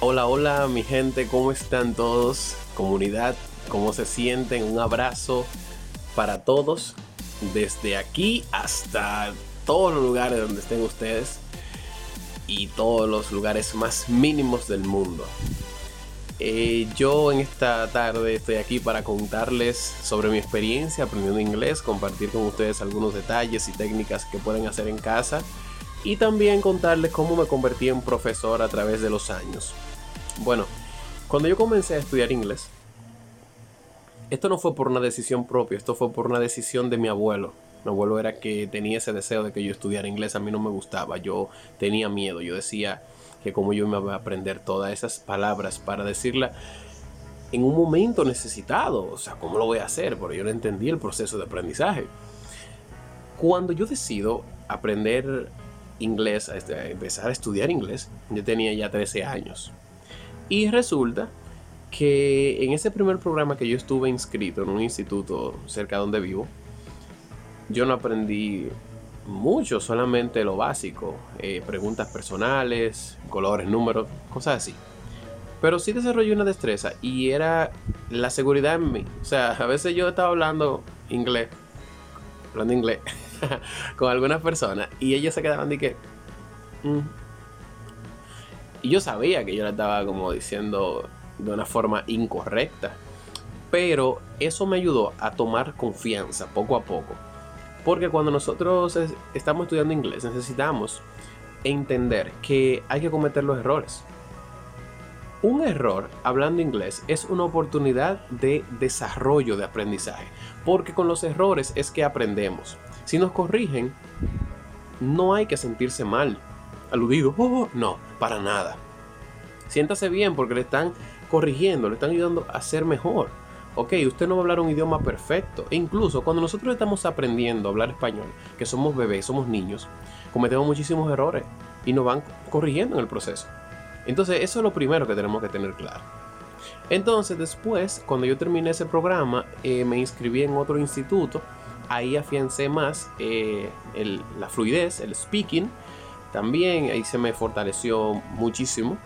Hola, hola mi gente, ¿cómo están todos? Comunidad, ¿cómo se sienten? Un abrazo para todos, desde aquí hasta todos los lugares donde estén ustedes y todos los lugares más mínimos del mundo. Yo en esta tarde estoy aquí para contarles sobre mi experiencia aprendiendo inglés, compartir con ustedes algunos detalles y técnicas que pueden hacer en casa y también contarles cómo me convertí en profesor a través de los años. Bueno, cuando yo comencé a estudiar inglés, esto no fue por una decisión propia, esto fue por una decisión de mi abuelo. Mi abuelo era que tenía ese deseo de que yo estudiara inglés, a mí no me gustaba, yo tenía miedo, yo decía que como yo me iba a aprender todas esas palabras para decirla en un momento necesitado, o sea, ¿cómo lo voy a hacer? Porque yo no entendí el proceso de aprendizaje. Cuando yo decido aprender inglés, a empezar a estudiar inglés, yo tenía ya 13 años. Y resulta que en ese primer programa que yo estuve inscrito en un instituto cerca de donde vivo, yo no aprendí mucho, solamente lo básico, preguntas personales, colores, números, cosas así. Pero sí desarrollé una destreza y era la seguridad en mí. O sea, a veces yo estaba hablando inglés con algunas personas y ellos se quedaban de que... "Mm". Y yo sabía que yo la estaba como diciendo de una forma incorrecta. Pero eso me ayudó a tomar confianza poco a poco. Porque cuando nosotros estamos estudiando inglés necesitamos entender que hay que cometer los errores. Un error hablando inglés es una oportunidad de desarrollo de aprendizaje. Porque con los errores es que aprendemos. Si nos corrigen, no hay que sentirse mal. Aludido, no, para nada. Siéntase bien porque le están corrigiendo, le están ayudando a ser mejor. Ok, usted no va a hablar un idioma perfecto. E incluso cuando nosotros estamos aprendiendo a hablar español, que somos bebés, somos niños, cometemos muchísimos errores y nos van corrigiendo en el proceso. Entonces eso es lo primero que tenemos que tener claro. Entonces después, cuando yo terminé ese programa, me inscribí en otro instituto. Ahí afiancé más la fluidez, el speaking. También ahí se me fortaleció muchísimo.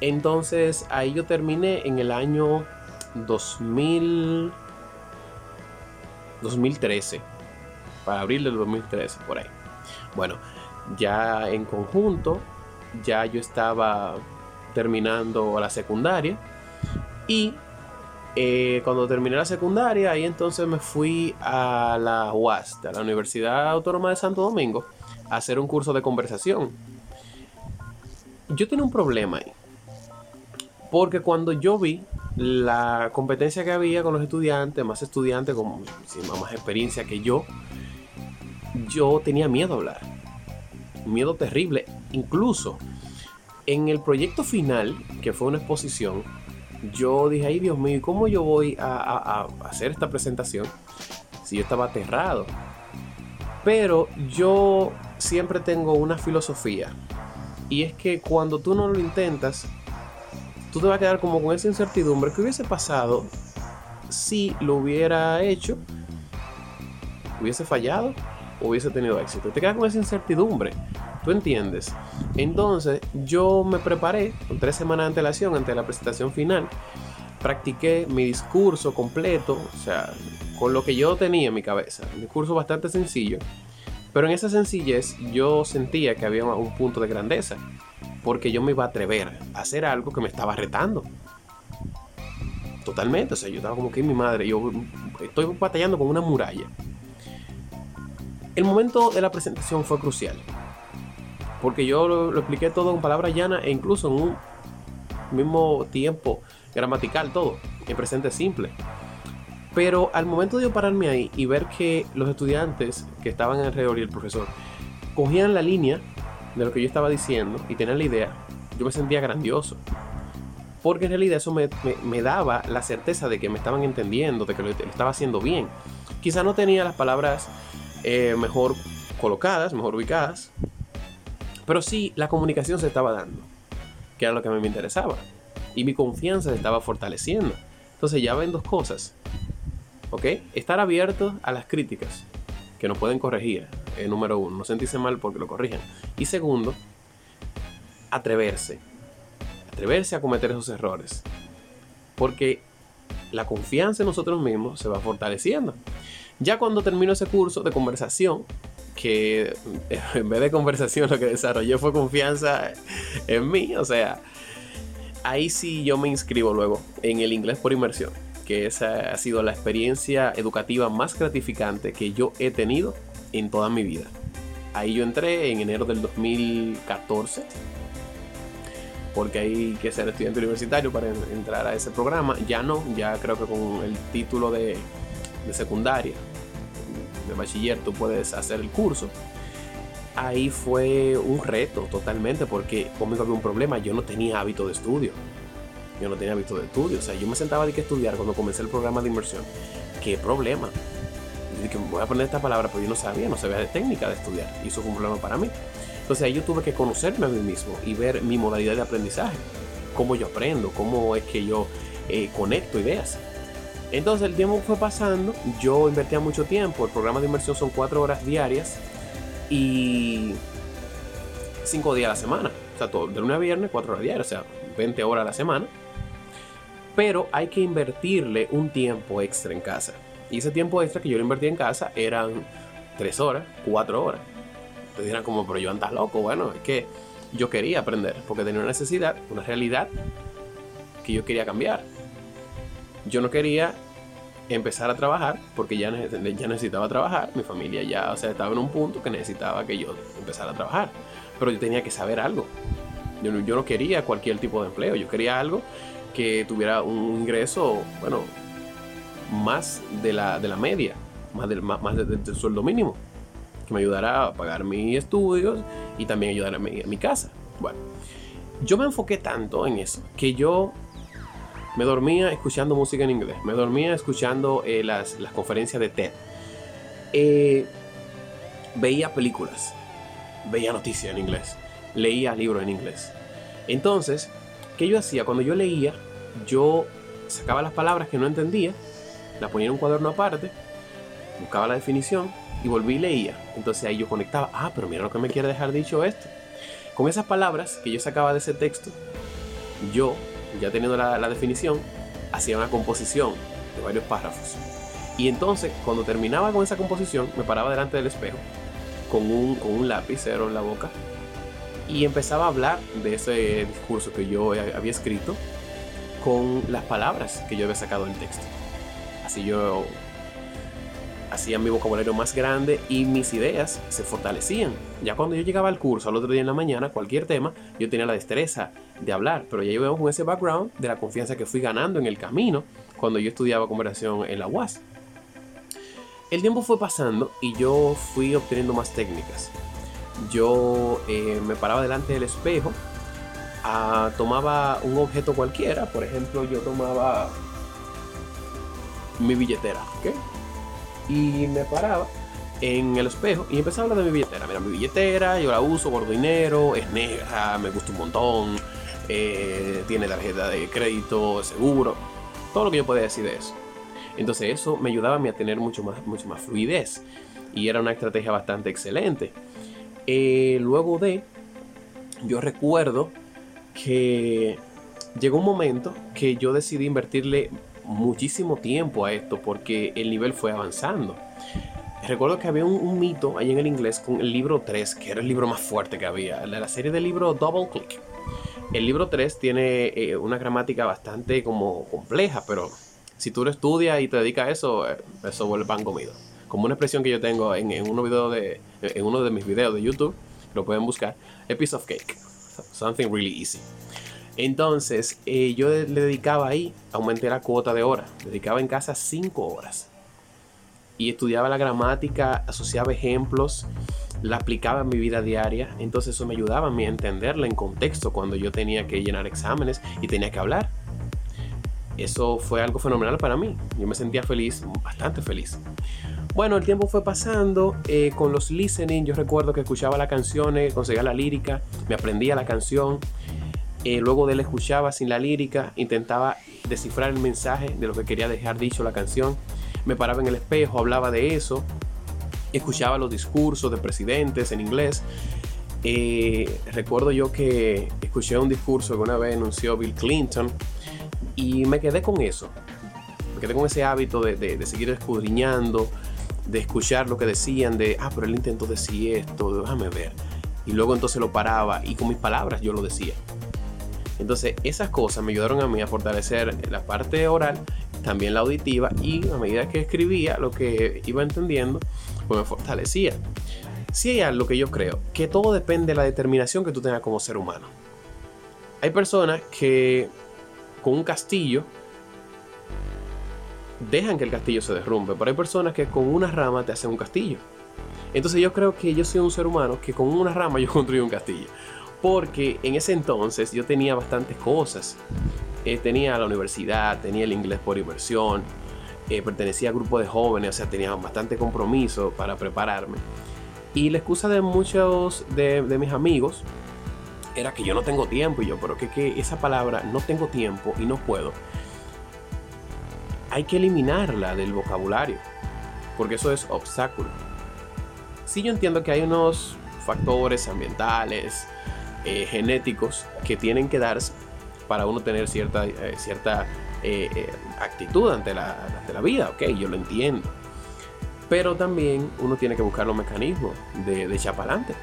Entonces ahí yo terminé en el año 2013, para abril del 2013, por ahí. Bueno, ya en conjunto, ya yo estaba terminando la secundaria y cuando terminé la secundaria, ahí entonces me fui a la UAS, a la Universidad Autónoma de Santo Domingo, a hacer un curso de conversación. Yo tenía un problema ahí, porque cuando yo vi la competencia que había con los estudiantes con muchísima más experiencia que yo tenía miedo a hablar. Un miedo terrible. Incluso en el proyecto final, que fue una exposición, yo dije, ay Dios mío, ¿cómo yo voy a hacer esta presentación si yo estaba aterrado? Pero yo siempre tengo una filosofía, y es que cuando tú no lo intentas, tú te vas a quedar como con esa incertidumbre. ¿Qué hubiese pasado si lo hubiera hecho? ¿Hubiese fallado o hubiese tenido éxito? Te quedas con esa incertidumbre, ¿tú entiendes? Entonces yo me preparé con 3 semanas de antelación ante la presentación final. Practiqué mi discurso completo, o sea, con lo que yo tenía en mi cabeza. Un discurso bastante sencillo, pero en esa sencillez yo sentía que había un punto de grandeza, porque yo me iba a atrever a hacer algo que me estaba retando. Totalmente, o sea, yo estaba como que mi madre, yo estoy batallando con una muralla. El momento de la presentación fue crucial, porque yo lo expliqué todo en palabras llanas e incluso en un mismo tiempo gramatical, todo en presente simple. Pero al momento de yo pararme ahí y ver que los estudiantes que estaban alrededor y el profesor cogían la línea de lo que yo estaba diciendo y tenían la idea, yo me sentía grandioso. Porque en realidad eso me daba la certeza de que me estaban entendiendo, de que lo estaba haciendo bien. Quizá no tenía las palabras mejor colocadas, mejor ubicadas, pero sí la comunicación se estaba dando, que era lo que a mí me interesaba. Y mi confianza se estaba fortaleciendo. Entonces ya ven dos cosas. ¿Ok? Estar abierto a las críticas que nos pueden corregir. Número uno, no sentirse mal porque lo corrijan. Y segundo, atreverse atreverse a cometer esos errores. Porque la confianza en nosotros mismos se va fortaleciendo. Ya cuando termino ese curso de conversación, que en vez de conversación lo que desarrollé fue confianza en mí, o sea, ahí sí yo me inscribo luego en el inglés por inmersión, que esa ha sido la experiencia educativa más gratificante que yo he tenido en toda mi vida. Ahí yo entré en enero del 2014, porque hay que ser estudiante universitario para entrar a ese programa. Ya no, ya creo que con el título de secundaria, de bachiller, tú puedes hacer el curso. Ahí fue un reto totalmente, porque conmigo había un problema. Yo no tenía hábito de estudio. O sea, yo me sentaba de que estudiar cuando comencé el programa de inmersión. ¿Qué problema? Yo dije, voy a aprender esta palabra, pero yo no sabía de técnica de estudiar. Y eso fue un problema para mí. Entonces ahí yo tuve que conocerme a mí mismo y ver mi modalidad de aprendizaje. Cómo yo aprendo, cómo es que yo conecto ideas. Entonces el tiempo fue pasando, yo invertía mucho tiempo. El programa de inmersión son 4 horas diarias y 5 días a la semana. O sea, todo, de lunes a viernes, 4 horas diarias, o sea, 20 horas a la semana. Pero hay que invertirle un tiempo extra en casa. Y ese tiempo extra que yo le invertí en casa eran 3 horas, 4 horas. Ustedes dirán como, pero yo andas loco. Bueno, es que yo quería aprender, porque tenía una necesidad, una realidad que yo quería cambiar. Yo no quería empezar a trabajar porque ya necesitaba trabajar. Mi familia ya, o sea, estaba en un punto que necesitaba que yo empezara a trabajar. Pero yo tenía que saber algo. Yo no quería cualquier tipo de empleo. Yo quería algo que tuviera un ingreso, bueno, más de la media, más del sueldo mínimo, que me ayudara a pagar mis estudios y también ayudar a mi casa. Bueno, yo me enfoqué tanto en eso que yo me dormía escuchando música en inglés. Me dormía escuchando las conferencias de TED. Veía películas. Veía noticias en inglés. Leía libros en inglés. Entonces, ¿qué yo hacía? Cuando yo leía, yo sacaba las palabras que no entendía, las ponía en un cuaderno aparte, buscaba la definición y volví y leía. Entonces ahí yo conectaba. Ah, pero mira lo que me quiere dejar dicho esto. Con esas palabras que yo sacaba de ese texto, yo, ya teniendo la definición, hacía una composición de varios párrafos. Y entonces, cuando terminaba con esa composición, me paraba delante del espejo con un lapicero en la boca y empezaba a hablar de ese discurso que yo había escrito con las palabras que yo había sacado del texto. Así yo hacía mi vocabulario más grande y mis ideas se fortalecían. Ya cuando yo llegaba al curso al otro día en la mañana, cualquier tema, yo tenía la destreza de hablar, pero ya yo veo con ese background de la confianza que fui ganando en el camino cuando yo estudiaba conversación en la UAS. El tiempo fue pasando y yo fui obteniendo más técnicas. Yo me paraba delante del espejo, tomaba un objeto cualquiera. Por ejemplo, yo tomaba mi billetera, ¿ok? Y me paraba en el espejo y empezaba a hablar de mi billetera. Mira, mi billetera, yo la uso, guardo dinero, es negra, me gusta un montón, tiene tarjeta de crédito, seguro, todo lo que yo podía decir de eso. Entonces eso me ayudaba a mí a tener mucho más fluidez y era una estrategia bastante excelente. Luego yo recuerdo que llegó un momento que yo decidí invertirle muchísimo tiempo a esto porque el nivel fue avanzando. Recuerdo que había un mito ahí en el inglés con el libro 3, que era el libro más fuerte que había, la serie del libro Double Click. El libro 3 tiene una gramática bastante como compleja, pero si tú lo estudias y te dedicas a eso, eso vuelve pan comido. Como una expresión que yo tengo en uno de mis videos de YouTube, lo pueden buscar, a piece of cake, something really easy. Entonces, yo le dedicaba ahí, aumenté la cuota de horas, dedicaba en casa 5 horas. Y estudiaba la gramática, asociaba ejemplos, la aplicaba en mi vida diaria. Entonces eso me ayudaba a mí a entenderla en contexto cuando yo tenía que llenar exámenes y tenía que hablar. Eso fue algo fenomenal para mí. Yo me sentía feliz, bastante feliz. Bueno, el tiempo fue pasando. Con los listening, yo recuerdo que escuchaba las canciones, conseguía la lírica, me aprendía la canción. Luego de él escuchaba sin la lírica, intentaba descifrar el mensaje de lo que quería dejar dicho la canción. Me paraba en el espejo, hablaba de eso, escuchaba los discursos de presidentes en inglés Recuerdo yo que escuché un discurso que una vez anunció Bill Clinton y me quedé con eso. Me quedé con ese hábito de seguir escudriñando, de escuchar lo que decían, pero él intentó decir esto, déjame ver. Y luego entonces lo paraba y con mis palabras yo lo decía. Entonces esas cosas me ayudaron a mí a fortalecer la parte oral, también la auditiva, y a medida que escribía lo que iba entendiendo, pues me fortalecía. Si hay algo que yo creo, que todo depende de la determinación que tú tengas como ser humano. Hay personas que con un castillo dejan que el castillo se derrumbe, pero hay personas que con una rama te hacen un castillo. Entonces yo creo que yo soy un ser humano que con una rama yo construí un castillo. Porque en ese entonces yo tenía bastantes cosas. Tenía la universidad, tenía el inglés por inmersión, pertenecía a grupos de jóvenes, o sea, tenía bastante compromiso para prepararme. Y la excusa de muchos de mis amigos era que yo no tengo tiempo. Y yo, pero que esa palabra, no tengo tiempo y no puedo, hay que eliminarla del vocabulario, porque eso es obstáculo. Sí, yo entiendo que hay unos factores ambientales, genéticos, que tienen que darse para uno tener cierta actitud ante la vida, ok, yo lo entiendo. Pero también uno tiene que buscar los mecanismos de echar para adelante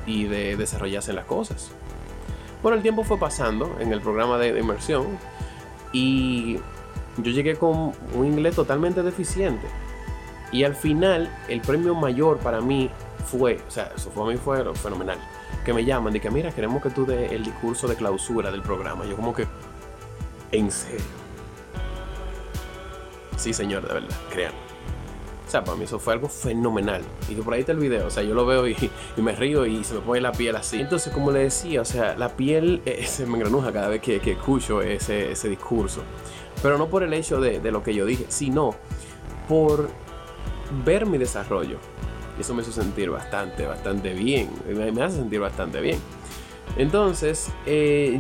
y de desarrollarse en las cosas. Bueno, el tiempo fue pasando en el programa de inmersión y yo llegué con un inglés totalmente deficiente. Y al final, el premio mayor para mí fue, o sea, eso para mí fue fenomenal, que me llaman y que mira, queremos que tú des el discurso de clausura del programa. Yo como que, ¿en serio? Sí, señor, de verdad, créanme. O sea, para mí eso fue algo fenomenal. Y que por ahí está el video, o sea, yo lo veo y me río y se me pone la piel así. Entonces, como le decía, o sea, la piel se me engranuja cada vez que escucho ese discurso. Pero no por el hecho de lo que yo dije, sino por ver mi desarrollo. Y eso me hizo sentir bastante bien. Me hace sentir bastante bien. Entonces,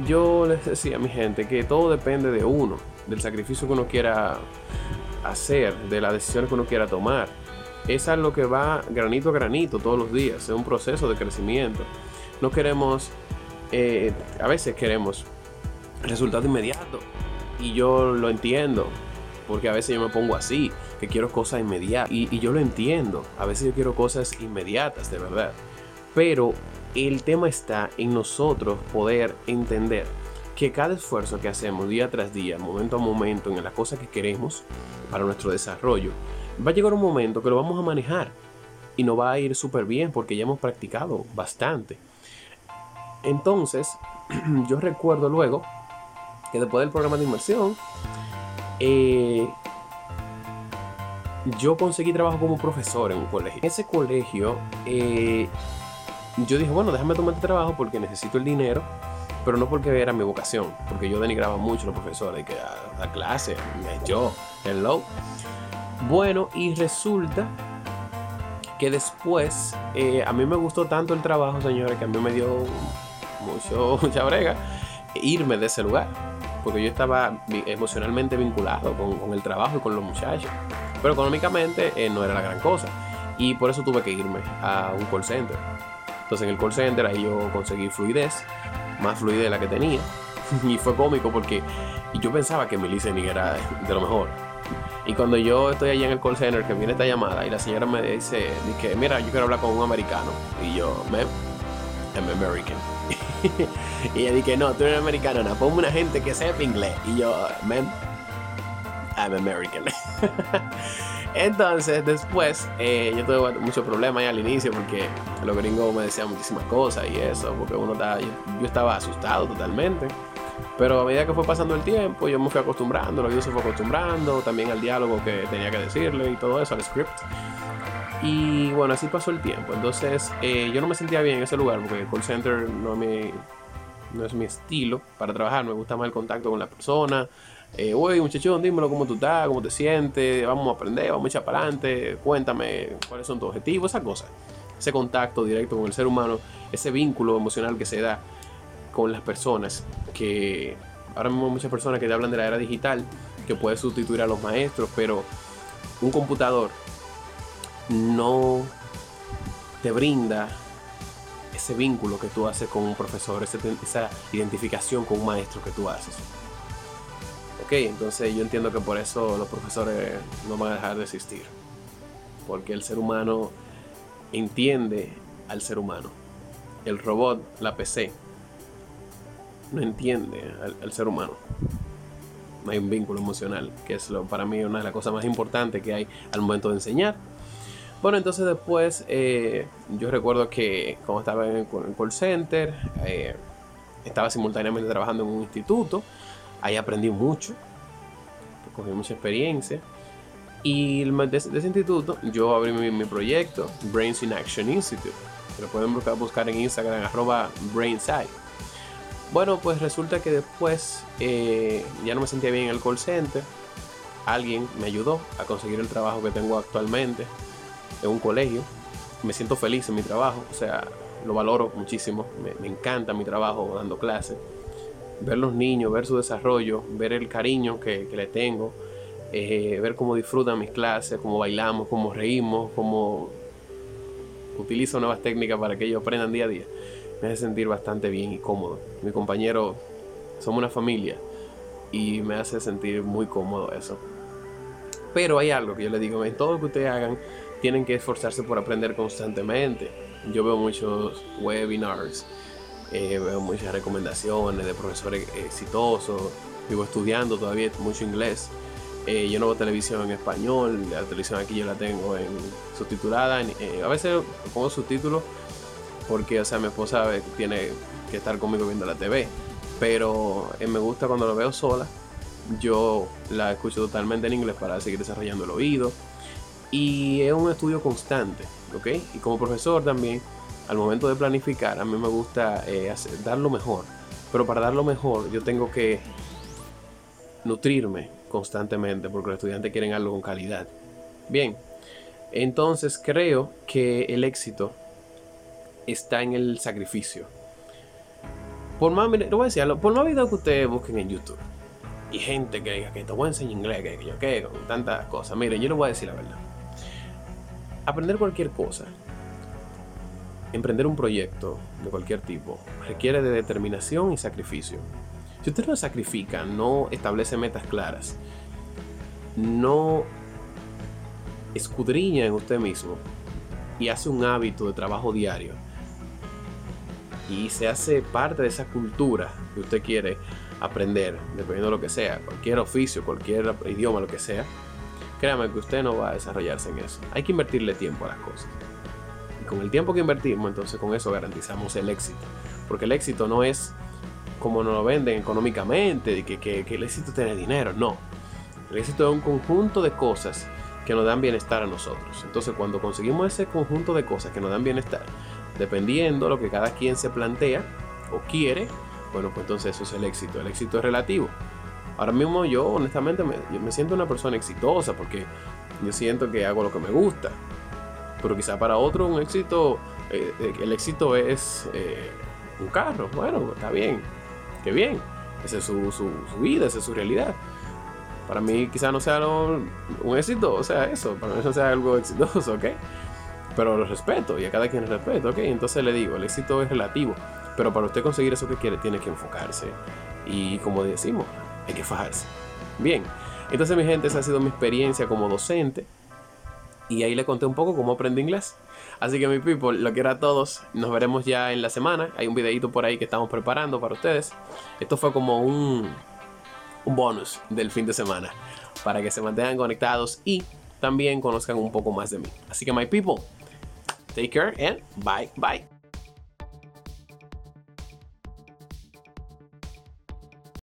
yo les decía a mi gente que todo depende de uno, del sacrificio que uno quiera hacer, de las decisiones que uno quiera tomar. Es algo que va granito a granito todos los días. Es un proceso de crecimiento. No queremos, a veces queremos resultado inmediato. Y yo lo entiendo, porque a veces yo me pongo así, que quiero cosas inmediatas. Y yo lo entiendo, a veces yo quiero cosas inmediatas, de verdad. Pero el tema está en nosotros poder entender que cada esfuerzo que hacemos día tras día, momento a momento, en las cosas que queremos para nuestro desarrollo, va a llegar un momento que lo vamos a manejar y nos va a ir súper bien porque ya hemos practicado bastante. Entonces, yo recuerdo luego que después del programa de inmersión, yo conseguí trabajo como profesor en un colegio. En ese colegio, yo dije, bueno, déjame tomar este trabajo porque necesito el dinero, pero no porque era mi vocación, porque yo denigraba mucho a los profesores, que a clase, yo, hello. Bueno, y resulta que después, a mí me gustó tanto el trabajo, señores, que a mí me dio mucha brega irme de ese lugar, porque yo estaba emocionalmente vinculado con el trabajo y con los muchachos, pero económicamente no era la gran cosa, y por eso tuve que irme a un call center. Entonces en el call center ahí yo conseguí fluidez, más fluidez de la que tenía, y fue cómico porque yo pensaba que mi listening era de lo mejor. Y cuando yo estoy allí en el call center, que viene esta llamada y la señora me dice que mira, yo quiero hablar con un americano, y yo, I'm American. Y ella dice, no, tú eres americano, no, ponme una gente que sepa inglés. Y yo, I'm American. Entonces después yo tuve muchos problemas ahí al inicio porque los gringos me decían muchísimas cosas y eso, porque yo estaba asustado totalmente. Pero a medida que fue pasando el tiempo, yo me fui acostumbrando, el oído se fue acostumbrando, también al diálogo que tenía que decirle y todo eso, al script. Y bueno, así pasó el tiempo. Entonces yo no me sentía bien en ese lugar porque el call center no es mi estilo para trabajar. Me gusta más el contacto con la persona. Oye, muchachón, dímelo cómo tú estás, cómo te sientes, vamos a aprender, vamos a echar para adelante, cuéntame cuáles son tus objetivos, esas cosas. Ese contacto directo con el ser humano, ese vínculo emocional que se da con las personas, que ahora mismo hay muchas personas que te hablan de la era digital, que puede sustituir a los maestros, pero un computador no te brinda ese vínculo que tú haces con un profesor, esa identificación con un maestro que tú haces. Ok, entonces yo entiendo que por eso los profesores no van a dejar de existir, porque el ser humano entiende al ser humano. El robot, la PC, no entiende al ser humano. No hay un vínculo emocional, que es para mí una de las cosas más importantes que hay al momento de enseñar. Bueno, entonces después yo recuerdo que cuando estaba en el call center, estaba simultáneamente trabajando en un instituto. Ahí aprendí mucho, cogí mucha experiencia. Y de ese instituto yo abrí mi proyecto, Brains in Action Institute. Lo pueden buscar en Instagram, @brainside. Bueno, pues resulta que después ya no me sentía bien en el call center. Alguien me ayudó a conseguir el trabajo que tengo actualmente en un colegio. Me siento feliz en mi trabajo, o sea, lo valoro muchísimo. Me encanta mi trabajo dando clases. Ver los niños, ver su desarrollo, ver el cariño que le tengo, ver cómo disfrutan mis clases, cómo bailamos, cómo reímos, cómo utilizo nuevas técnicas para que ellos aprendan día a día. Me hace sentir bastante bien y cómodo. Mi compañero, somos una familia y me hace sentir muy cómodo eso. Pero hay algo que yo les digo, en todo lo que ustedes hagan, tienen que esforzarse por aprender constantemente. Yo veo muchos webinars, veo muchas recomendaciones de profesores exitosos, vivo estudiando todavía mucho inglés. Yo no veo televisión en español, la televisión aquí yo la tengo en subtitulada, a veces pongo subtítulos porque, o sea, mi esposa tiene que estar conmigo viendo la TV, pero me gusta cuando lo veo sola, yo la escucho totalmente en inglés para seguir desarrollando el oído, y es un estudio constante, ¿ok? Y como profesor también, al momento de planificar, a mí me gusta dar lo mejor, pero para dar lo mejor yo tengo que nutrirme constantemente porque los estudiantes quieren algo con calidad. Bien, entonces creo que el éxito está en el sacrificio. Por más, mire, lo voy a decir, por más videos que ustedes busquen en YouTube y gente que diga que te voy a enseñar inglés, que yo qué, con tantas cosas, miren, yo les voy a decir la verdad. Aprender cualquier cosa, emprender un proyecto de cualquier tipo, requiere de determinación y sacrificio. Si usted no sacrifica, no establece metas claras, no escudriña en usted mismo y hace un hábito de trabajo diario y se hace parte de esa cultura que usted quiere aprender, dependiendo de lo que sea, cualquier oficio, cualquier idioma, lo que sea, créame que usted no va a desarrollarse en eso. Hay que invertirle tiempo a las cosas. Y con el tiempo que invertimos, entonces con eso garantizamos el éxito. Porque el éxito no es como nos lo venden económicamente, que el éxito tiene dinero, no. El éxito es un conjunto de cosas que nos dan bienestar a nosotros. Entonces cuando conseguimos ese conjunto de cosas que nos dan bienestar, dependiendo de lo que cada quien se plantea o quiere, bueno, pues entonces eso es el éxito. El éxito es relativo. Ahora mismo yo honestamente yo me siento una persona exitosa porque yo siento que hago lo que me gusta. Pero quizá para otro un éxito, el éxito es un carro. Bueno, está bien, qué bien. Esa es su vida, esa es su realidad. Para mí quizá no sea un éxito, o sea, eso, para mí no sea algo exitoso, ¿ok? Pero lo respeto y a cada quien le respeto, ¿ok? Entonces le digo, el éxito es relativo, pero para usted conseguir eso que quiere, tiene que enfocarse. Y como decimos, hay que fajarse. Bien, entonces mi gente, esa ha sido mi experiencia como docente. Y ahí le conté un poco cómo aprendí inglés. Así que mi people, lo quiero a todos. Nos veremos ya en la semana. Hay un videito por ahí que estamos preparando para ustedes. Esto fue como un bonus del fin de semana, para que se mantengan conectados y también conozcan un poco más de mí. Así que my people, take care and bye bye.